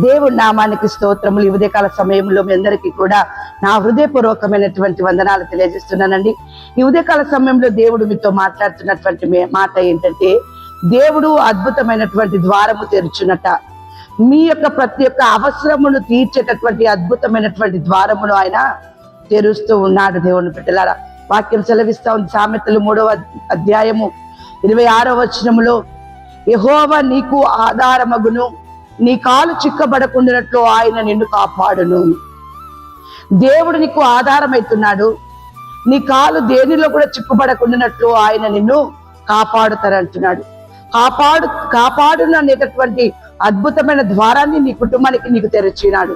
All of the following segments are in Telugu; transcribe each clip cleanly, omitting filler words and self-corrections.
దేవుడి నామానికి స్తోత్రములు. ఈ ఉదయకాల సమయంలో మీ అందరికీ కూడా నా హృదయపూర్వకమైనటువంటి వందనాలు తెలియజేస్తున్నానండి. ఈ ఉదయకాల సమయంలో దేవుడు మీతో మాట్లాడుతున్నటువంటి మాట ఏంటంటే, దేవుడు అద్భుతమైనటువంటి ద్వారము తెరుచున్నట. మీ యొక్క ప్రతి ఒక్క అవసరమును తీర్చేటటువంటి అద్భుతమైనటువంటి ద్వారమును ఆయన తెరుస్తూ ఉన్నాడు. దేవుని బిడ్డలారా, వాక్యం సెలవిస్తా ఉంది. సామెతలు 3వ అధ్యాయము 26వ వచనములో, యెహోవా నీకు ఆధారమగును, నీ కాలు చిక్కబడకుండానట్లు ఆయన నిన్ను కాపాడును. దేవుడు నీకు ఆధారమైతున్నాడు. నీ కాలు దేనిలో కూడా చిక్కుబడకుండానట్లు ఆయన నిన్ను కాపాడుతారంటున్నాడు. కాపాడును అనేటటువంటి అద్భుతమైన ద్వారాన్ని నీ కుటుంబానికి నీకు తెరిచినాడు.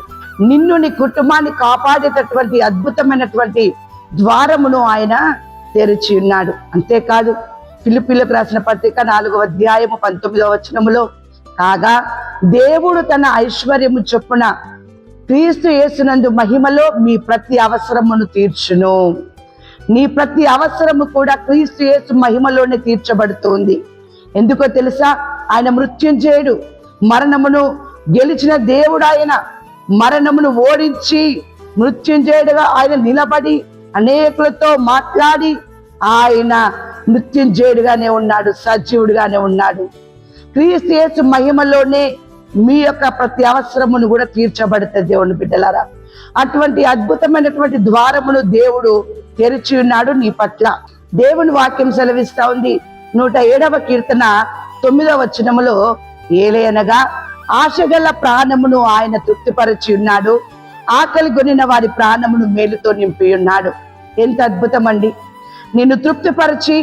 నిన్ను నీ కుటుంబాన్ని కాపాడేటటువంటి అద్భుతమైనటువంటి ద్వారమును ఆయన తెరిచి ఉన్నాడు. అంతేకాదు, ఫిలిప్పీలకు రాసిన పత్రిక 4వ అధ్యాయము 19వ వచనములో, కాగా దేవుడు తన ఐశ్వర్యము చొప్పున క్రీస్తు యేసునందు మహిమలో మీ ప్రతి అవసరమును తీర్చును. నీ ప్రతి అవసరము కూడా క్రీస్తు యేసు మహిమలోనే తీర్చబడుతుంది. ఎందుకో తెలుసా? ఆయన మృత్యుంజయుడు, మరణమును గెలిచిన దేవుడు. ఆయన మరణమును ఓడించి మృత్యుంజయుడుగా ఆయన నిలబడి అనేకులతో మాట్లాడి ఆయన మృత్యుంజయుడుగానే ఉన్నాడు, సజీవుడుగానే ఉన్నాడు. క్రీస్తు యేసు మహిమలోనే మీ యొక్క ప్రతి అవసరమును కూడా తీర్చబడుతుంది. దేవుని బిడ్డలారా, అటువంటి అద్భుతమైనటువంటి ద్వారమును దేవుడు తెరిచి ఉన్నాడు నీ పట్ల. దేవుని వాక్యం సెలవిస్తా ఉంది. 107వ కీర్తన 9వ వచనములో, ఏలయనగా ఆశగల ప్రాణమును ఆయన తృప్తిపరచి ఉన్నాడు, ఆకలి కొనిన వారి ప్రాణమును మేలుతో నింపి ఉన్నాడు. ఎంత అద్భుతం అండి! నిన్ను తృప్తిపరిచి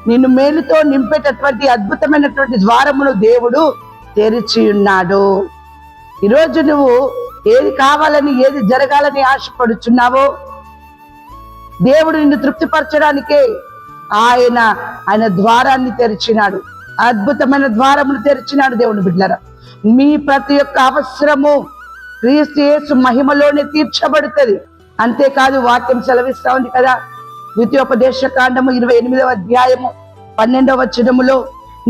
నిన్ను మేలుతో నింపేటటువంటి అద్భుతమైనటువంటి ద్వారమును దేవుడు తెరిచి ఉన్నాడు. ఈరోజు నువ్వు ఏది కావాలని, ఏది జరగాలని ఆశపడుచున్నావో, దేవుడు నిన్ను తృప్తిపరచడానికే ఆయన ద్వారాన్ని తెరిచినాడు. అద్భుతమైన ద్వారమును తెరిచినాడు. దేవుని బిడ్డలారా, మీ ప్రతి ఒక్క అవసరము క్రీస్తు యేసు మహిమలోనే తీర్చబడుతుంది. అంతేకాదు, వాక్యం సెలవిస్తా ఉంది కదా, ద్వితీయోపదేశ కాండము 28వ అధ్యాయము 12వ వచనములో,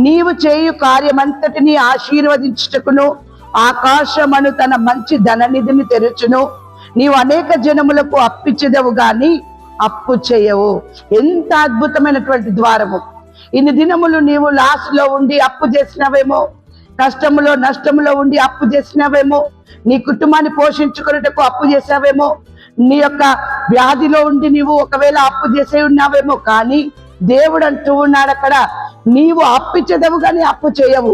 నీవు చేయు కార్యమంతటిని ఆశీర్వదించుటకును ఆకాశమను తన మంచి ధననిధిని తెరుచును, నీవు అనేక జనములకు అప్పిచ్చెదవు గాని అప్పు చేయవు. ఎంత అద్భుతమైనటువంటి ద్వారము! ఇన్ని దినములు నీవు లాస్లో ఉండి అప్పు చేసినవేమో, కష్టములో నష్టములో ఉండి అప్పు చేసినవేమో, నీ కుటుంబాన్ని పోషించుకున్నటకు అప్పు చేసావేమో, నీ యొక్క వ్యాధిలో ఉండి నీవు ఒకవేళ అప్పు చేసే ఉన్నావేమో. కానీ దేవుడు అంటూ ఉన్నాడు అక్కడ, నీవు అప్పిచ్చేదవు కానీ అప్పు చేయవు.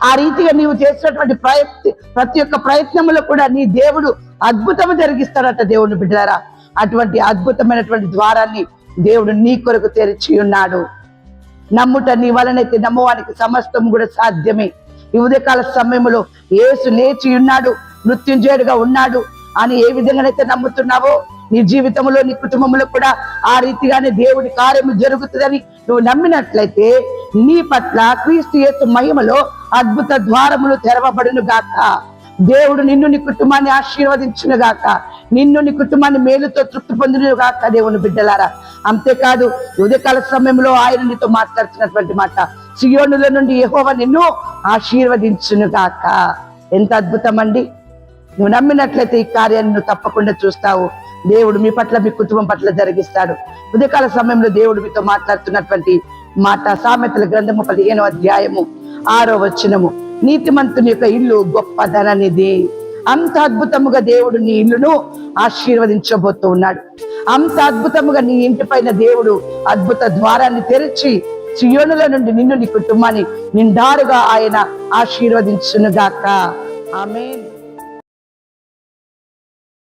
ఆ రీతిగా నీవు చేసినటువంటి ప్రతి ఒక్క ప్రయత్నములో కూడా నీ దేవుడు అద్భుతము జరిగిస్తాడట. దేవుని బిడ్డలారా, అటువంటి అద్భుతమైనటువంటి ద్వారాన్ని దేవుడు నీ కొరకు తెరిచి ఉన్నాడు. నమ్ముట నీ వలనైతే నమ్మవానికి సమస్తం కూడా సాధ్యమే. ఈ ఉదయకాల సమయంలో యేసు లేచి ఉన్నాడు, మృత్యుంజయుడుగా ఉన్నాడు అని ఏ విధంగానైతే నమ్ముతున్నావో, నీ జీవితంలో నీ కుటుంబంలో కూడా ఆ రీతిగానే దేవుడి కార్యము జరుగుతుందని నువ్వు నమ్మినట్లయితే నీ పట్ల క్రీస్తు యేసు మహిమలో అద్భుత ద్వారములు తెరవబడును గాక. దేవుడు నిన్ను నీ కుటుంబాన్ని ఆశీర్వదించును గాక, నిన్ను నీ కుటుంబాన్ని మేలుతో తృప్తి పొందును గాక. దేవుని బిడ్డలారా, అంతేకాదు, ఉదయకాల సమయంలో ఆయన నీతో మాట్లాడుతున్నటువంటి మాట, సియోనుల నుండి యెహోవా నిన్ను ఆశీర్వదించును గాక. ఎంత అద్భుతం అండి! నువ్వు నమ్మినట్లయితే ఈ కార్యాన్ని నువ్వు తప్పకుండా చూస్తావు. దేవుడు మీ పట్ల, మీ కుటుంబం పట్ల జరిగిస్తాడు. ఉదయకాల సమయంలో దేవుడు మీతో మాట్లాడుతున్నటువంటి మాట, సామెతల గ్రంథము 15వ అధ్యాయము 6వ వచనము, నీతిమంతుని యొక్క ఇల్లు గొప్ప ధననిధి. అంత అద్భుతముగా దేవుడు నీ ఇల్లును ఆశీర్వదించబోతూ ఉన్నాడు. అంత అద్భుతముగా నీ ఇంటి పైన దేవుడు అద్భుత ద్వారాన్ని తెరిచి సియోనుల నుండి నిన్ను, నీ కుటుంబాన్ని నిండారుగా ఆయన ఆశీర్వదించునుగాక. ఆమేన్.